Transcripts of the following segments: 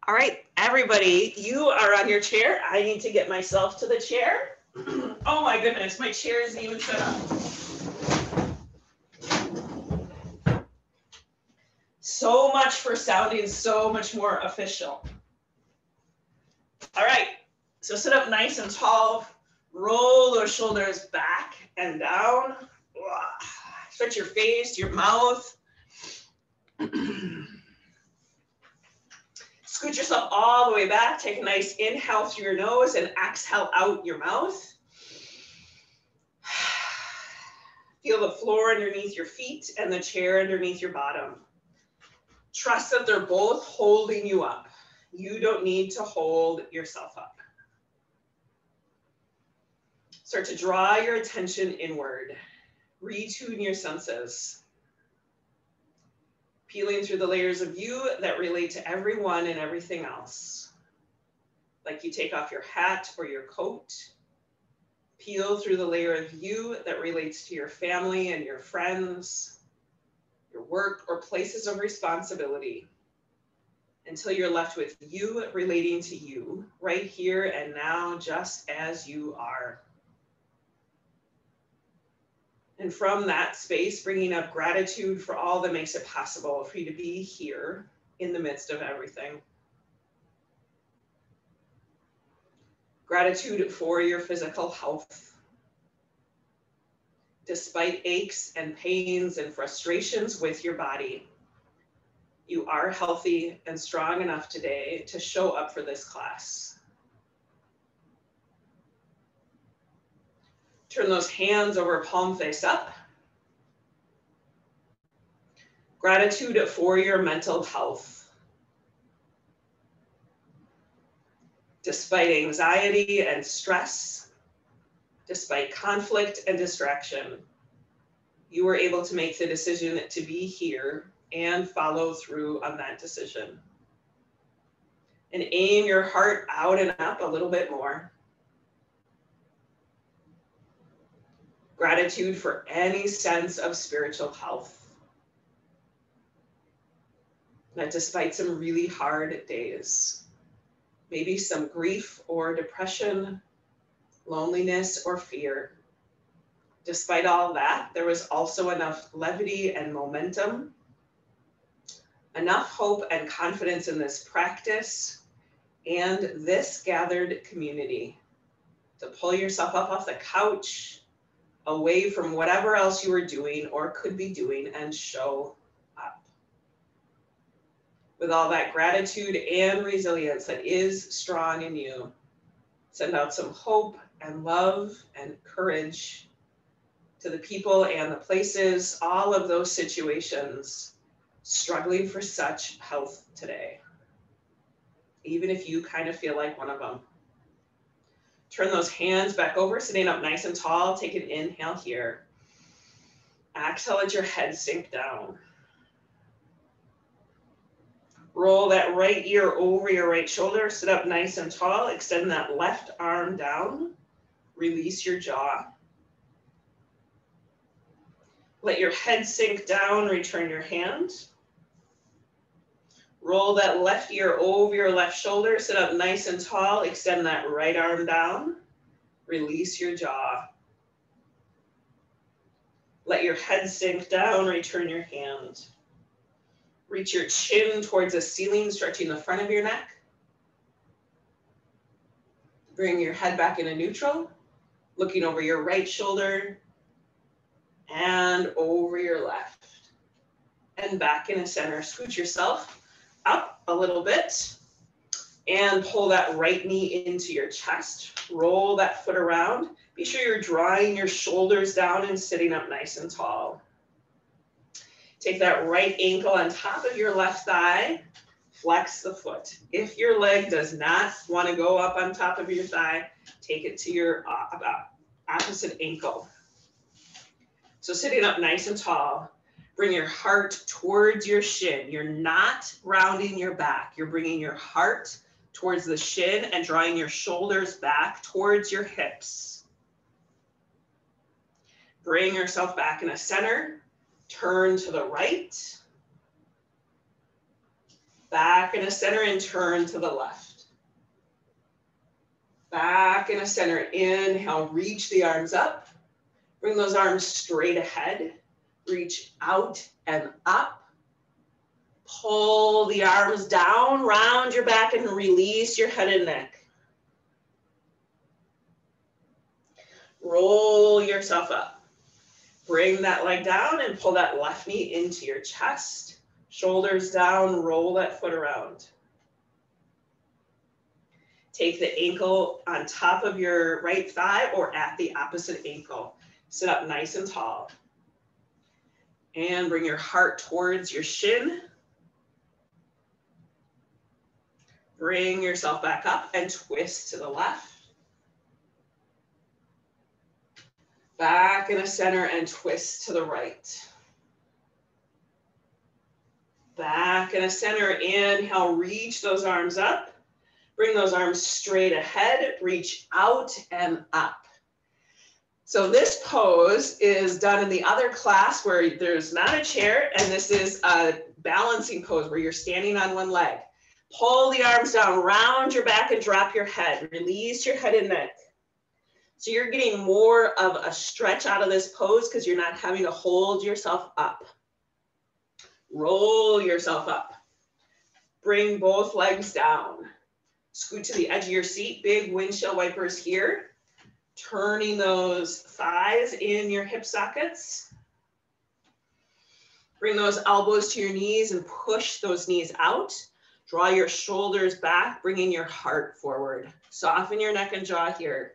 All right, everybody, you are on your chair. I need to get myself to the chair. Oh my goodness, my chair isn't even set up. So much for sounding so much more official. All right, so sit up nice and tall. Roll those shoulders back and down. Stretch your face, your mouth. Scoot yourself all the way back. Take a nice inhale through your nose and exhale out your mouth. Feel the floor underneath your feet and the chair underneath your bottom. Trust that they're both holding you up. You don't need to hold yourself up. Start to draw your attention inward. Retune your senses. Peeling through the layers of you that relate to everyone and everything else. Like you take off your hat or your coat. Peel through the layer of you that relates to your family and your friends, your work or places of responsibility, until you're left with you relating to you, right here and now, just as you are. And from that space, bringing up gratitude for all that makes it possible for you to be here in the midst of everything. Gratitude for your physical health. Despite aches and pains and frustrations with your body, you are healthy and strong enough today to show up for this class. Turn those hands over, palm face up. Gratitude for your mental health. Despite anxiety and stress, despite conflict and distraction, you were able to make the decision to be here and follow through on that decision. And aim your heart out and up a little bit more. Gratitude for any sense of spiritual health. That despite some really hard days, maybe some grief or depression, loneliness or fear, despite all that, there was also enough levity and momentum, enough hope and confidence in this practice and this gathered community to pull yourself up off the couch, away from whatever else you were doing or could be doing, and show up. With all that gratitude and resilience that is strong in you, send out some hope and love and courage to the people and the places, all of those situations struggling for such health today, even if you kind of feel like one of them. Turn those hands back over, sitting up nice and tall. Take an inhale here. Exhale, let your head sink down. Roll that right ear over your right shoulder. Sit up nice and tall. Extend that left arm down. Release your jaw. Let your head sink down. Return your hand. Roll that left ear over your left shoulder. Sit up nice and tall. Extend that right arm down. Release your jaw. Let your head sink down. Return your hand. Reach your chin towards the ceiling, stretching the front of your neck. Bring your head back into neutral, looking over your right shoulder and over your left. And back into center. Scoot yourself up a little bit and pull that right knee into your chest. Roll that foot around. Be sure you're drawing your shoulders down and sitting up nice and tall. Take that right ankle on top of your left thigh. Flex the foot. If your leg does not want to go up on top of your thigh, take it to your opposite ankle. So sitting up nice and tall. Bring your heart towards your shin. You're not rounding your back. You're bringing your heart towards the shin and drawing your shoulders back towards your hips. Bring yourself back into center. Turn to the right. Back in a center and turn to the left. Back in a center. Inhale, reach the arms up. Bring those arms straight ahead. Reach out and up. Pull the arms down, round your back and release your head and neck. Roll yourself up. Bring that leg down and pull that left knee into your chest. Shoulders down, roll that foot around. Take the ankle on top of your right thigh or at the opposite ankle. Sit up nice and tall. And bring your heart towards your shin. Bring yourself back up and twist to the left. Back in a center and twist to the right. Back in a center, inhale, reach those arms up. Bring those arms straight ahead, reach out and up. So this pose is done in the other class where there's not a chair, and this is a balancing pose where you're standing on one leg. Pull the arms down, round your back and drop your head. Release your head and neck. So you're getting more of a stretch out of this pose because you're not having to hold yourself up. Roll yourself up. Bring both legs down. Scoot to the edge of your seat. Big windshield wipers here. Turning those thighs in your hip sockets. Bring those elbows to your knees and push those knees out. Draw your shoulders back, bringing your heart forward. Soften your neck and jaw here.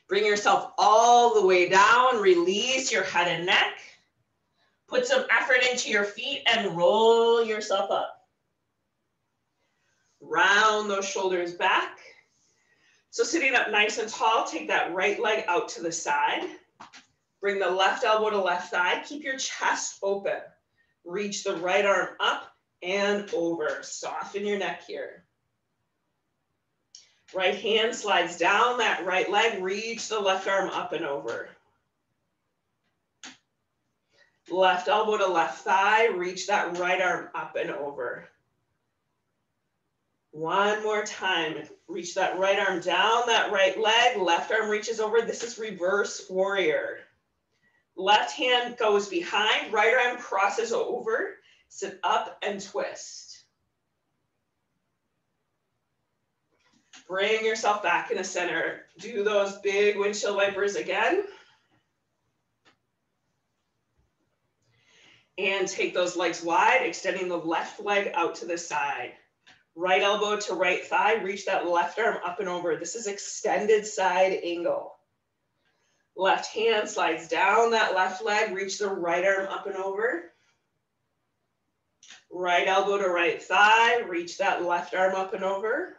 Bring yourself all the way down. Release your head and neck. Put some effort into your feet and roll yourself up. Round those shoulders back. So sitting up nice and tall, take that right leg out to the side. Bring the left elbow to left thigh. Keep your chest open. Reach the right arm up and over. Soften your neck here. Right hand slides down that right leg. Reach the left arm up and over. Left elbow to left thigh. Reach that right arm up and over. One more time. Reach that right arm down that right leg. Left arm reaches over. This is reverse warrior. Left hand goes behind. Right arm crosses over. Sit up and twist. Bring yourself back in the center. Do those big windshield wipers again. And take those legs wide, extending the left leg out to the side. Right elbow to right thigh, reach that left arm up and over. This is extended side angle. Left hand slides down that left leg, reach the right arm up and over. Right elbow to right thigh, reach that left arm up and over.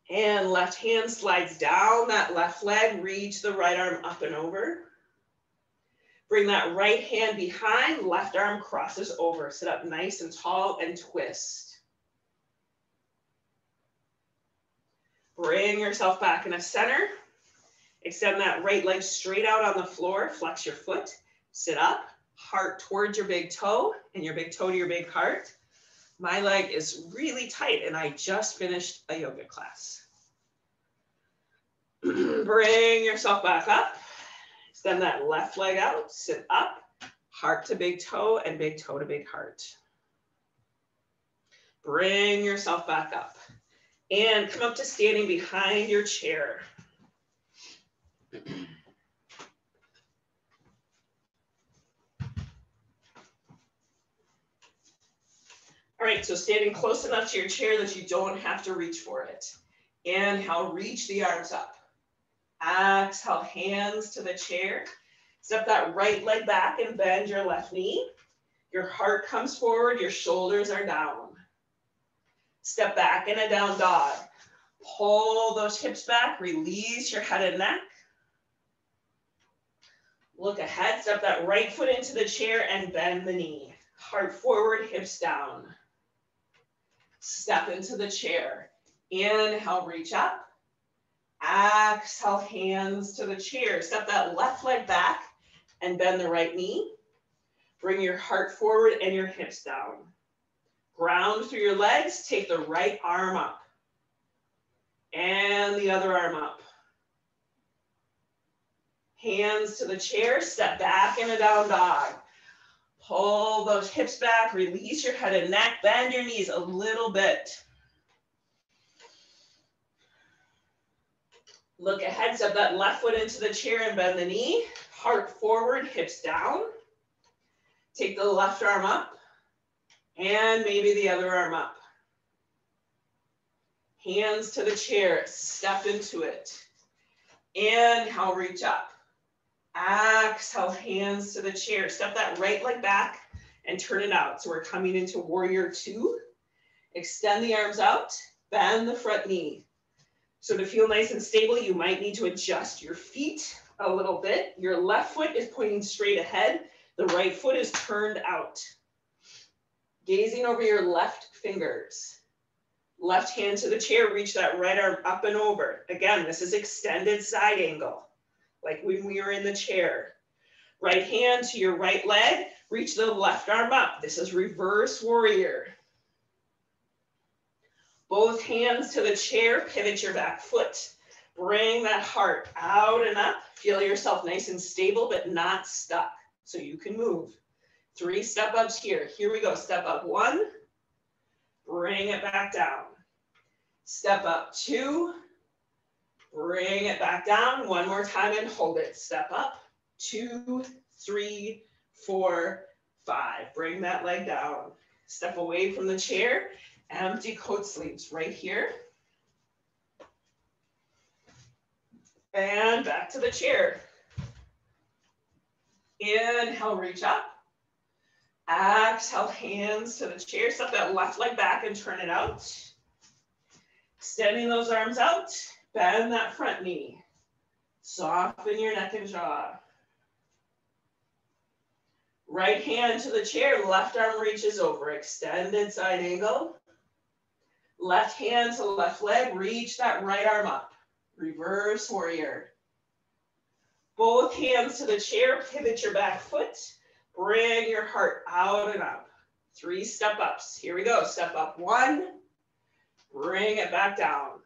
And left hand slides down that left leg, reach the right arm up and over. Bring that right hand behind, left arm crosses over. Sit up nice and tall and twist. Bring yourself back in a center. Extend that right leg straight out on the floor. Flex your foot. Sit up, heart towards your big toe and your big toe to your big heart. My leg is really tight and I just finished a yoga class. Bring yourself back up. Extend that left leg out, sit up, heart to big toe and big toe to big heart. Bring yourself back up and come up to standing behind your chair. All right, so standing close enough to your chair that you don't have to reach for it. Inhale, reach the arms up. Exhale, hands to the chair. Step that right leg back and bend your left knee. Your heart comes forward, your shoulders are down. Step back in a down dog. Pull those hips back, release your head and neck. Look ahead, step that right foot into the chair and bend the knee. Heart forward, hips down. Step into the chair. Inhale, reach up. Exhale, hands to the chair. Step that left leg back and bend the right knee. Bring your heart forward and your hips down. Ground through your legs. Take the right arm up. And the other arm up. Hands to the chair. Step back in a down dog. Pull those hips back. Release your head and neck. Bend your knees a little bit. Look ahead, step that left foot into the chair and bend the knee. Heart forward, hips down. Take the left arm up and maybe the other arm up. Hands to the chair, step into it. Inhale, reach up. Exhale, hands to the chair. Step that right leg back and turn it out. So we're coming into warrior two. Extend the arms out, bend the front knee. So to feel nice and stable, you might need to adjust your feet a little bit. Your left foot is pointing straight ahead. The right foot is turned out. Gazing over your left fingers. Left hand to the chair, reach that right arm up and over. Again, this is extended side angle, like when we were in the chair. Right hand to your right leg, reach the left arm up. This is reverse warrior. Both hands to the chair, pivot your back foot. Bring that heart out and up. Feel yourself nice and stable, but not stuck, so you can move. 3 step ups here. Here we go. Step up 1. Bring it back down. Step up 2. Bring it back down. 1 more time and hold it. Step up. 2, 3, 4, 5. Bring that leg down. Step away from the chair. Empty coat sleeves right here. And back to the chair. Inhale, reach up. Exhale, hands to the chair. Step that left leg back and turn it out. Extending those arms out. Bend that front knee. Soften your neck and jaw. Right hand to the chair. Left arm reaches over. Extended side angle. Left hand to left leg, reach that right arm up. Reverse warrior. Both hands to the chair, pivot your back foot. Bring your heart out and up. 3 step ups. Here we go. Step up 1. Bring it back down.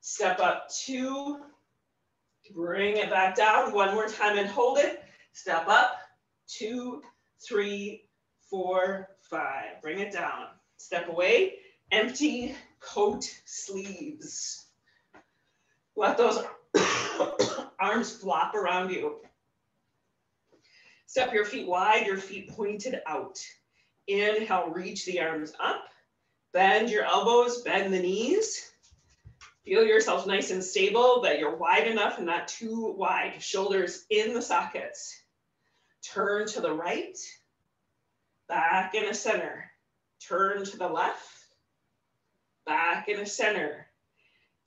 Step up 2. Bring it back down. 1 more time and hold it. Step up. 2, 3, 4, 5. Bring it down. Step away. Empty coat sleeves. Let those arms flop around you. Step your feet wide, your feet pointed out. Inhale, reach the arms up. Bend your elbows, bend the knees. Feel yourself nice and stable, that you're wide enough and not too wide. Shoulders in the sockets. Turn to the right. Back in a center. Turn to the left. Back in a center.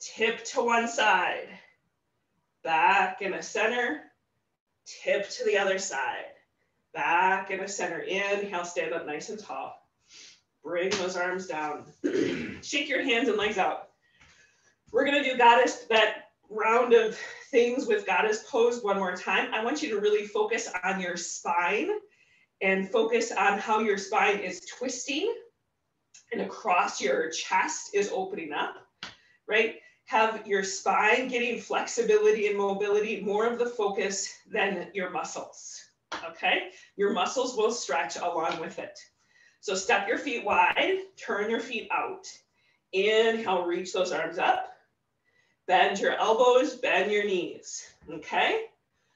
Tip to one side. Back in a center. Tip to the other side. Back in a center. Inhale, stand up nice and tall. Bring those arms down. Shake your hands and legs out. We're going to do that round of things with goddess pose one more time. I want you to really focus on your spine and focus on how your spine is twisting and across your chest is opening up, right? Have your spine getting flexibility and mobility, more of the focus than your muscles, okay? Your muscles will stretch along with it. So step your feet wide, turn your feet out. Inhale, reach those arms up. Bend your elbows, bend your knees, okay?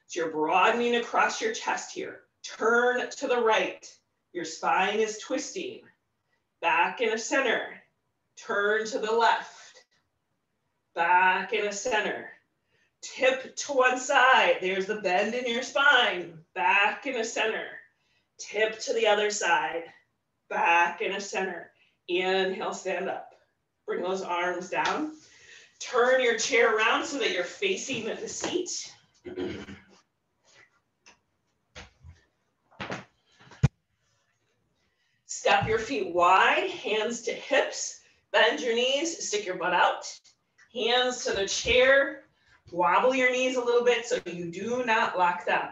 So you're broadening across your chest here. Turn to the right. Your spine is twisting. Back in a center. Turn to the left. Back in a center. Tip to one side. There's the bend in your spine. Back in a center. Tip to the other side. Back in a center. Inhale, stand up. Bring those arms down. Turn your chair around so that you're facing the seat. Step your feet wide, hands to hips, bend your knees, stick your butt out. Hands to the chair, wobble your knees a little bit so you do not lock them.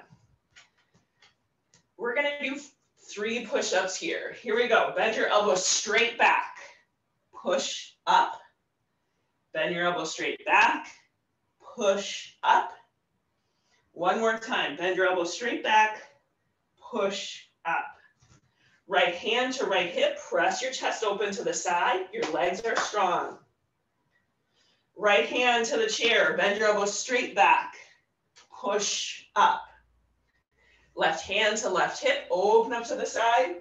We're going to do 3 push-ups here. Here we go. Bend your elbows straight back. Push up. Bend your elbows straight back. Push up. One more time. Bend your elbows straight back. Push up. Right hand to right hip. Press your chest open to the side. Your legs are strong. Right hand to the chair. Bend your elbows straight back. Push up. Left hand to left hip. Open up to the side.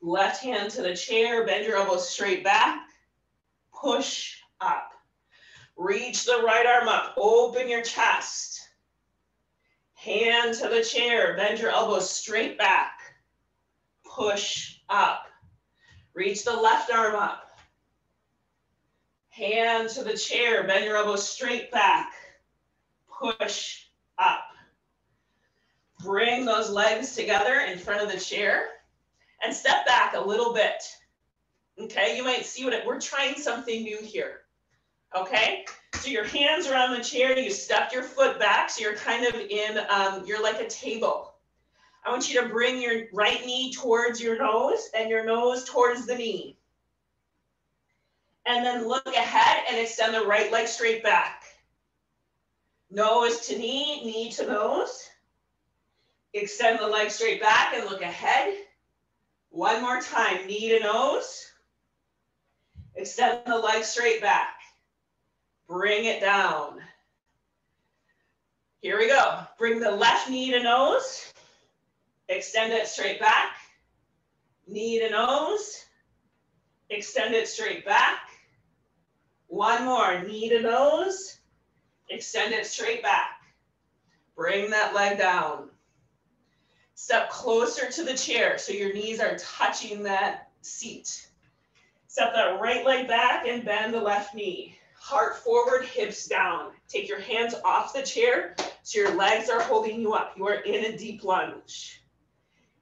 Left hand to the chair. Bend your elbows straight back. Push up. Reach the right arm up. Open your chest. Hand to the chair. Bend your elbows straight back. Push up. Reach the left arm up. Hand to the chair. Bend your elbows straight back. Push up. Bring those legs together in front of the chair and step back a little bit. Okay, you might see we're trying something new here. Okay, so your hands are on the chair, you step your foot back, so you're kind of in, you're like a table. I want you to bring your right knee towards your nose and your nose towards the knee. And then look ahead and extend the right leg straight back. Nose to knee, knee to nose. Extend the leg straight back and look ahead. One more time, knee to nose. Extend the leg straight back. Bring it down. Here we go. Bring the left knee to nose. Extend it straight back. Knee to nose. Extend it straight back. One more, knee to nose. Extend it straight back. Bring that leg down. Step closer to the chair so your knees are touching that seat. Step that right leg back and bend the left knee. Heart forward, hips down. Take your hands off the chair so your legs are holding you up. You are in a deep lunge.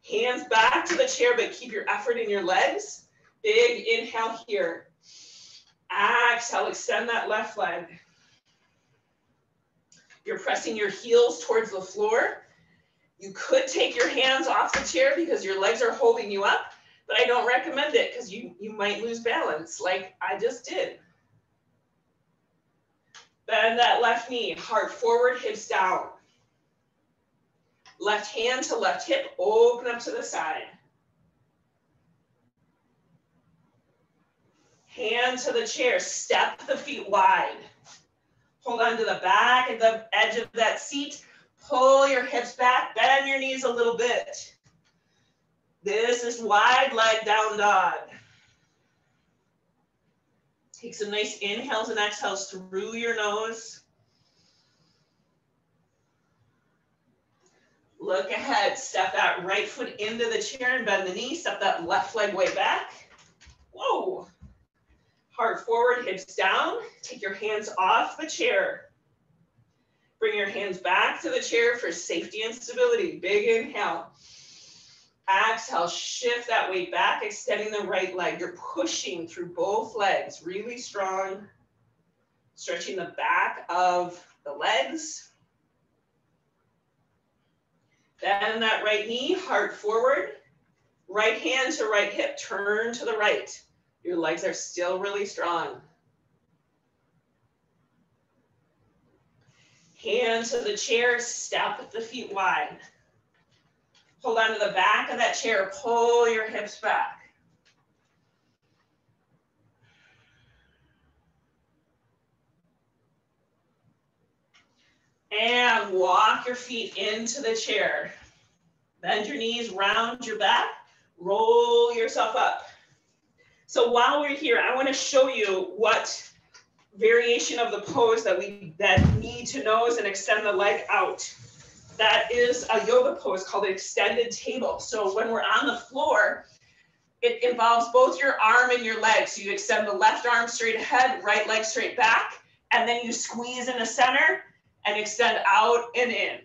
Hands back to the chair, but keep your effort in your legs. Big inhale here. Exhale, extend that left leg. You're pressing your heels towards the floor. You could take your hands off the chair because your legs are holding you up, but I don't recommend it because you might lose balance like I just did. Bend that left knee, heart forward, hips down. Left hand to left hip, open up to the side. Hand to the chair, step the feet wide. Hold on to the back and the edge of that seat. Pull your hips back, bend your knees a little bit. This is wide leg down dog. Take some nice inhales and exhales through your nose. Look ahead, step that right foot into the chair and bend the knee. Step that left leg way back. Whoa. Heart forward, hips down. Take your hands off the chair. Bring your hands back to the chair for safety and stability. Big inhale. Exhale, shift that weight back, extending the right leg. You're pushing through both legs, really strong. Stretching the back of the legs. Bend that right knee, heart forward. Right hand to right hip, turn to the right. Your legs are still really strong. Hand to the chair, step the feet wide. Hold on to the back of that chair, pull your hips back. And walk your feet into the chair. Bend your knees, round your back, roll yourself up. So while we're here, I want to show you what variation of the pose that knee to nose and extend the leg out. That is a yoga pose called an extended table. So when we're on the floor, it involves both your arm and your leg. So you extend the left arm straight ahead, right leg straight back, and then you squeeze in the center and extend out and in.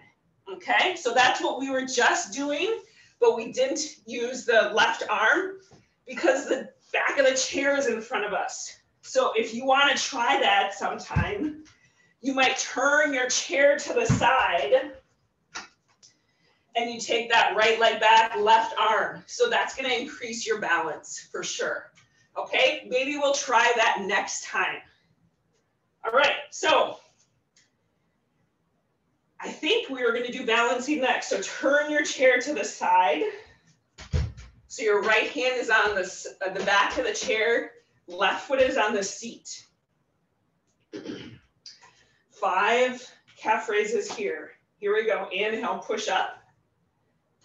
Okay, so that's what we were just doing, but we didn't use the left arm because the back of the chair is in front of us. So if you want to try that sometime, you might turn your chair to the side And you take that right leg back, left arm. So that's going to increase your balance for sure. Okay, maybe we'll try that next time. All right, so I think we're going to do balancing next. So turn your chair to the side. So your right hand is on the back of the chair, left foot is on the seat. 5 calf raises here. Here we go. Inhale, push up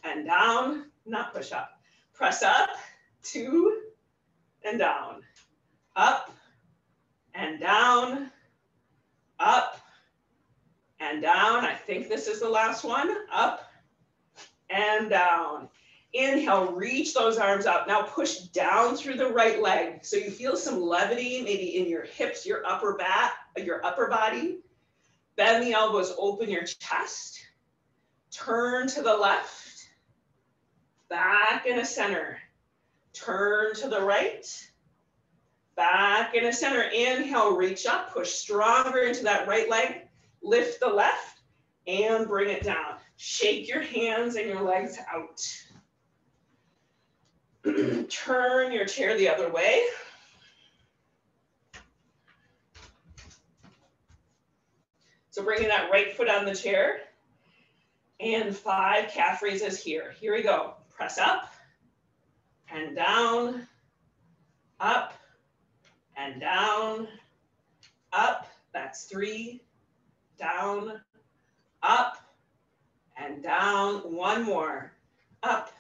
and down, not push up. Press up, 2 and down. Up and down, up and down. I think this is the last one. Up and down. Inhale, reach those arms out. Now push down through the right leg. So you feel some levity maybe in your hips, your upper body. Bend the elbows, open your chest. Turn to the left. Back in a center. Turn to the right. Back in a center. Inhale, reach up, push stronger into that right leg. Lift the left and bring it down. Shake your hands and your legs out. Turn your chair the other way. So bringing that right foot on the chair. And 5 calf raises here. Here we go. Press up and down, up and down, up. That's 3, down, up and down. One more. Up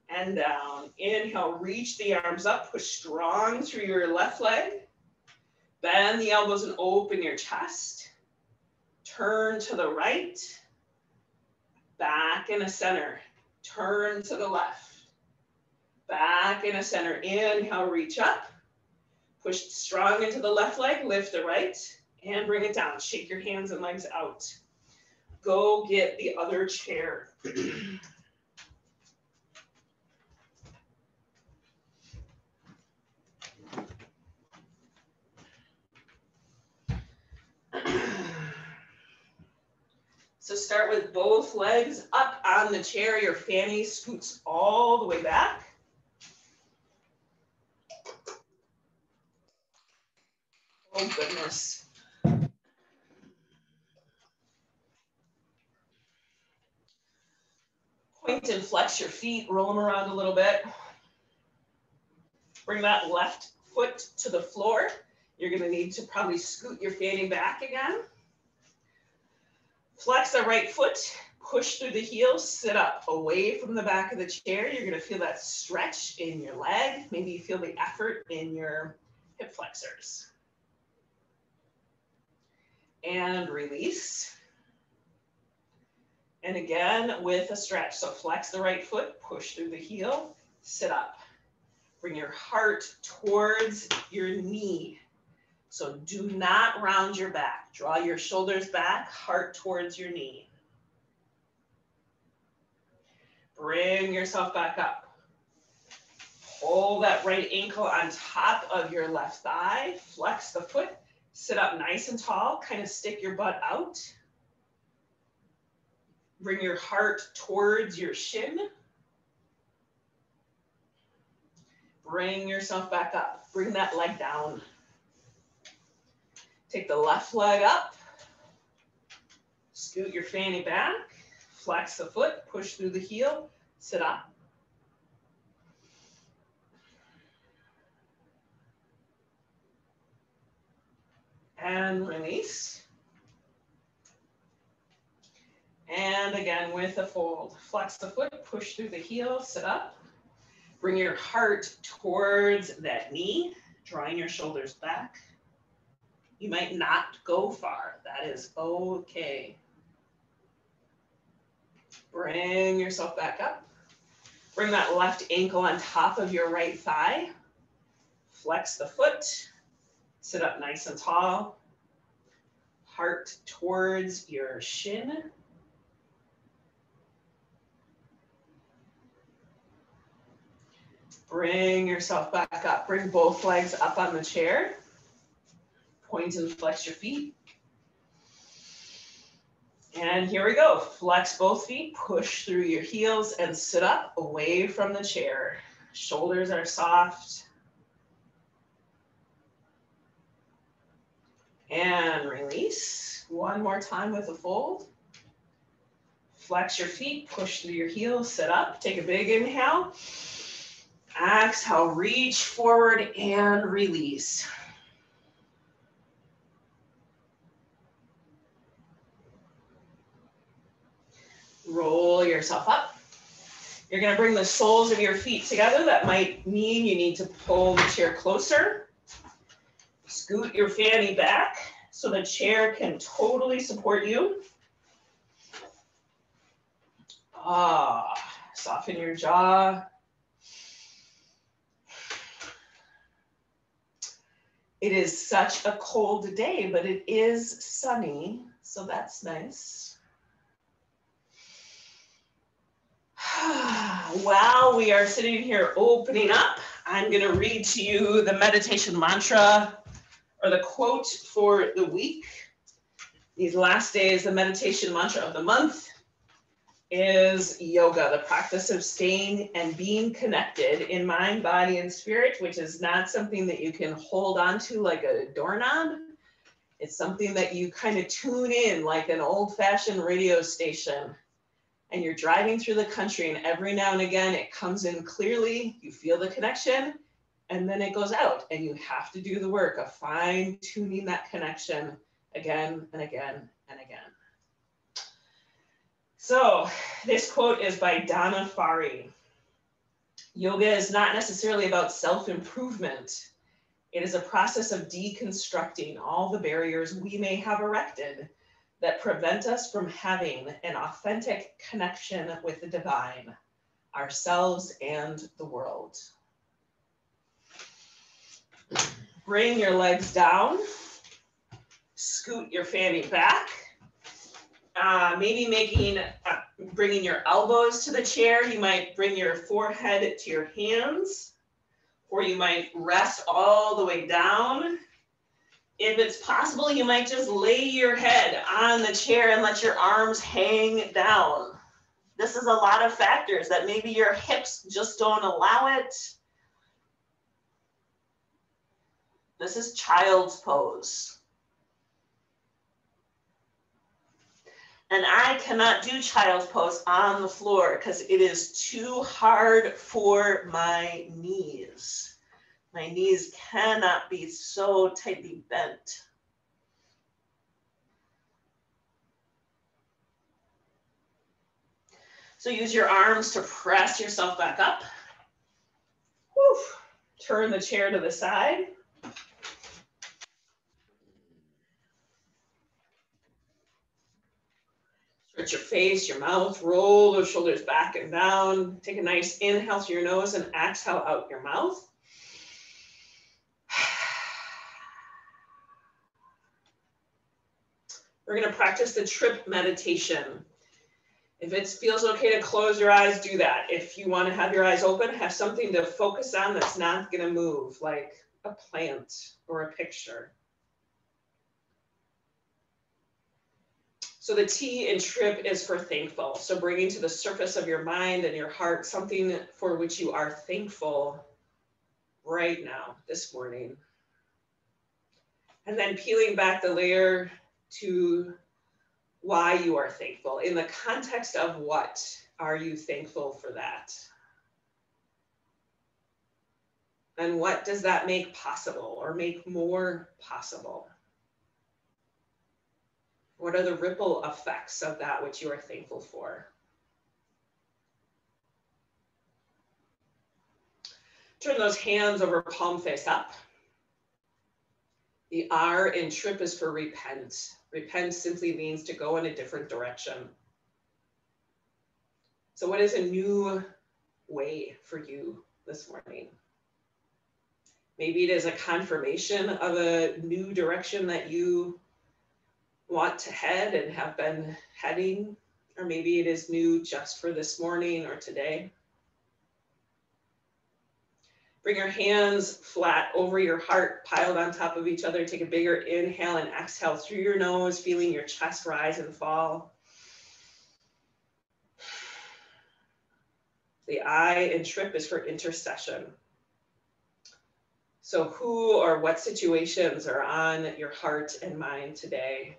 and down. Inhale, reach the arms up, push strong through your left leg. Bend the elbows and open your chest. Turn to the right. Back in a center. Turn to the left. Back in a center. Inhale, reach up. Push strong into the left leg, lift the right, and bring it down. Shake your hands and legs out. Go get the other chair. So start with both legs up on the chair. Your fanny scoots all the way back. Oh, goodness. Point and flex your feet. Roll them around a little bit. Bring that left foot to the floor. You're going to need to probably scoot your fanny back again. Flex the right foot, push through the heels, sit up away from the back of the chair. You're going to feel that stretch in your leg. Maybe you feel the effort in your hip flexors. And release. And again with a stretch. So flex the right foot, push through the heel, sit up. Bring your heart towards your knee. So do not round your back. Draw your shoulders back, heart towards your knee. Bring yourself back up. Hold that right ankle on top of your left thigh. Flex the foot. Sit up nice and tall. Kind of stick your butt out. Bring your heart towards your shin. Bring yourself back up. Bring that leg down. Take the left leg up, scoot your fanny back, flex the foot, push through the heel, sit up. And release. And again with a fold. Flex the foot, push through the heel, sit up. Bring your heart towards that knee, drawing your shoulders back. You might not go far. That is okay. Bring yourself back up. Bring that left ankle on top of your right thigh. Flex the foot. Sit up nice and tall. Heart towards your shin. Bring yourself back up. Bring both legs up on the chair. Point and flex your feet. And here we go. Flex both feet, push through your heels and sit up away from the chair. Shoulders are soft. And release. One more time with a fold. Flex your feet, push through your heels, sit up. Take a big inhale. Exhale, reach forward and release. Roll yourself up. You're going to bring the soles of your feet together. That might mean you need to pull the chair closer. Scoot your fanny back so the chair can totally support you. Soften your jaw. It is such a cold day, but it is sunny, so that's nice. While we are sitting here opening up, I'm going to read to you the meditation mantra or the quote for the week. These last days, the meditation mantra of the month is yoga, the practice of staying and being connected in mind, body, and spirit, which is not something that you can hold on to like a doorknob. It's something that you kind of tune in like an old-fashioned radio station. And you're driving through the country, and every now and again it comes in clearly, you feel the connection, and then it goes out, and you have to do the work of fine-tuning that connection again and again and again. So this quote is by Donna Farhi. Yoga is not necessarily about self-improvement. It is a process of deconstructing all the barriers we may have erected that prevent us from having an authentic connection with the divine, ourselves, and the world. Bring your legs down. Scoot your fanny back. Maybe bringing your elbows to the chair. You might bring your forehead to your hands, or you might rest all the way down. If it's possible, you might just lay your head on the chair and let your arms hang down. This is a lot of factors that maybe your hips just don't allow it. This is child's pose. And I cannot do child's pose on the floor because it is too hard for my knees. My knees cannot be so tightly bent. So use your arms to press yourself back up. Woo. Turn the chair to the side. Stretch your face, your mouth, roll those shoulders back and down. Take a nice inhale through your nose and exhale out your mouth. We're going to practice the trip meditation. If it feels okay to close your eyes, do that. If you want to have your eyes open, have something to focus on that's not going to move, like a plant or a picture. So the T in trip is for thankful. So bringing to the surface of your mind and your heart something for which you are thankful right now, this morning. And then peeling back the layer to why you are thankful. In the context of what are you thankful for that? And what does that make possible or make more possible? What are the ripple effects of that which you are thankful for? Turn those hands over, palm face up. The R in trip is for repent. Repent simply means to go in a different direction. So what is a new way for you this morning? Maybe it is a confirmation of a new direction that you want to head and have been heading, or maybe it is new just for this morning or today. Bring your hands flat over your heart, piled on top of each other. Take a bigger inhale and exhale through your nose, feeling your chest rise and fall. The I in trip is for intercession. So who or what situations are on your heart and mind today?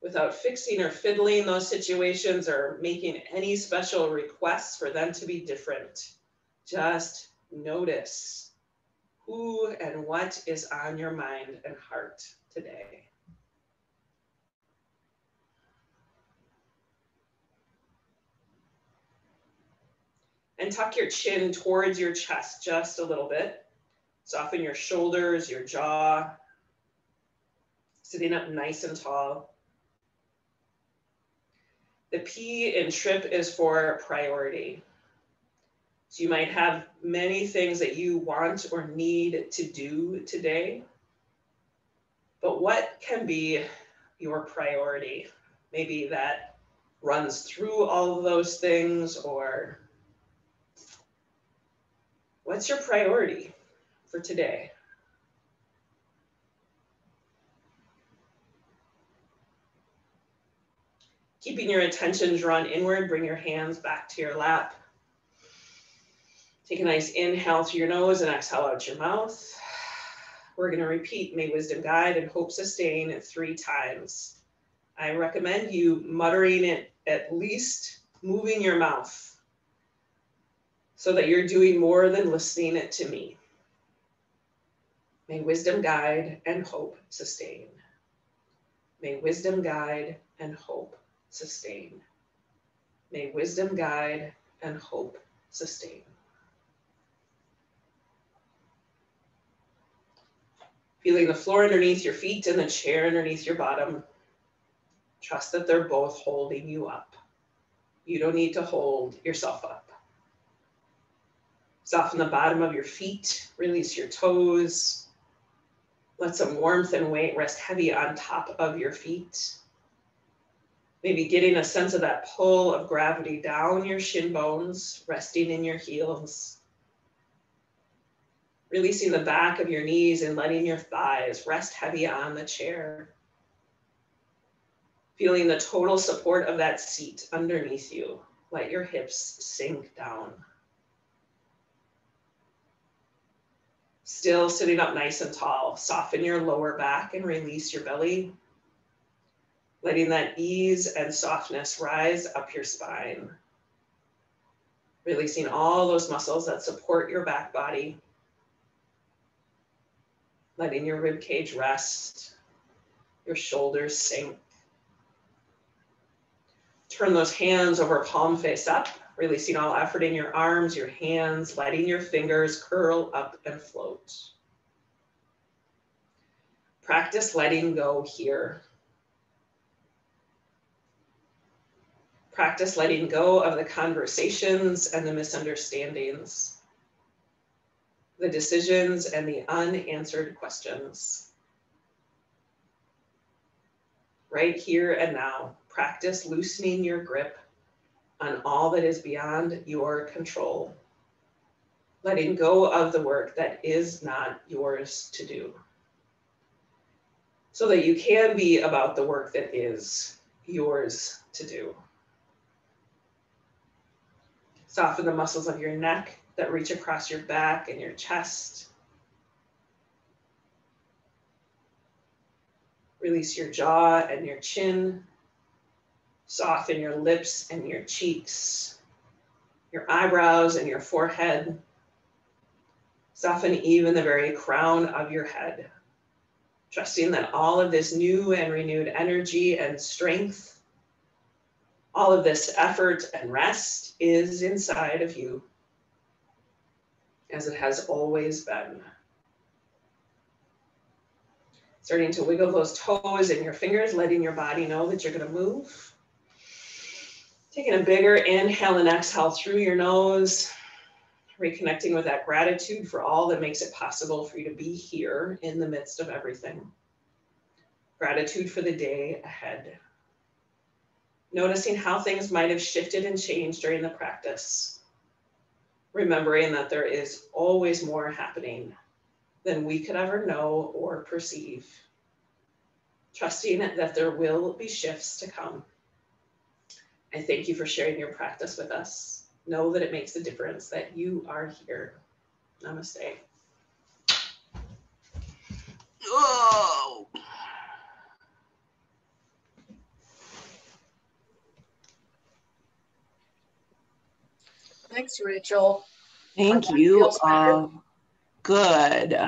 Without fixing or fiddling those situations or making any special requests for them to be different, just notice who and what is on your mind and heart today. And tuck your chin towards your chest just a little bit. Soften your shoulders, your jaw, sitting up nice and tall. The P in trip is for priority. So you might have many things that you want or need to do today, but what can be your priority? Maybe that runs through all of those things, or what's your priority for today? Keeping your attention drawn inward, bring your hands back to your lap. Take a nice inhale through your nose and exhale out your mouth. We're going to repeat, may wisdom guide and hope sustain 3 times. I recommend you muttering it, at least moving your mouth, so that you're doing more than listening it to me. May wisdom guide and hope sustain. May wisdom guide and hope sustain. May wisdom guide and hope sustain. Feeling the floor underneath your feet and the chair underneath your bottom. Trust that they're both holding you up. You don't need to hold yourself up. Soften the bottom of your feet, release your toes. Let some warmth and weight rest heavy on top of your feet. Maybe getting a sense of that pull of gravity down your shin bones, resting in your heels. Releasing the back of your knees and letting your thighs rest heavy on the chair. Feeling the total support of that seat underneath you. Let your hips sink down. Still sitting up nice and tall. Soften your lower back and release your belly. Letting that ease and softness rise up your spine. Releasing all those muscles that support your back body. Letting your rib cage rest, your shoulders sink. Turn those hands over, palm face up, releasing all effort in your arms, your hands, letting your fingers curl up and float. Practice letting go here. Practice letting go of the conversations and the misunderstandings, the decisions and the unanswered questions. Right here and now, practice loosening your grip on all that is beyond your control, letting go of the work that is not yours to do, so that you can be about the work that is yours to do. Soften the muscles of your neck that reach across your back and your chest. Release your jaw and your chin. Soften your lips and your cheeks, your eyebrows and your forehead. Soften even the very crown of your head, trusting that all of this new and renewed energy and strength, all of this effort and rest is inside of you, as it has always been. Starting to wiggle those toes and your fingers, letting your body know that you're going to move. Taking a bigger inhale and exhale through your nose, reconnecting with that gratitude for all that makes it possible for you to be here in the midst of everything. Gratitude for the day ahead. Noticing how things might have shifted and changed during the practice. Remembering that there is always more happening than we could ever know or perceive. Trusting that there will be shifts to come. I thank you for sharing your practice with us. Know that it makes a difference, that you are here. Namaste. Oh. Thanks, Rachel. Thank you. Good.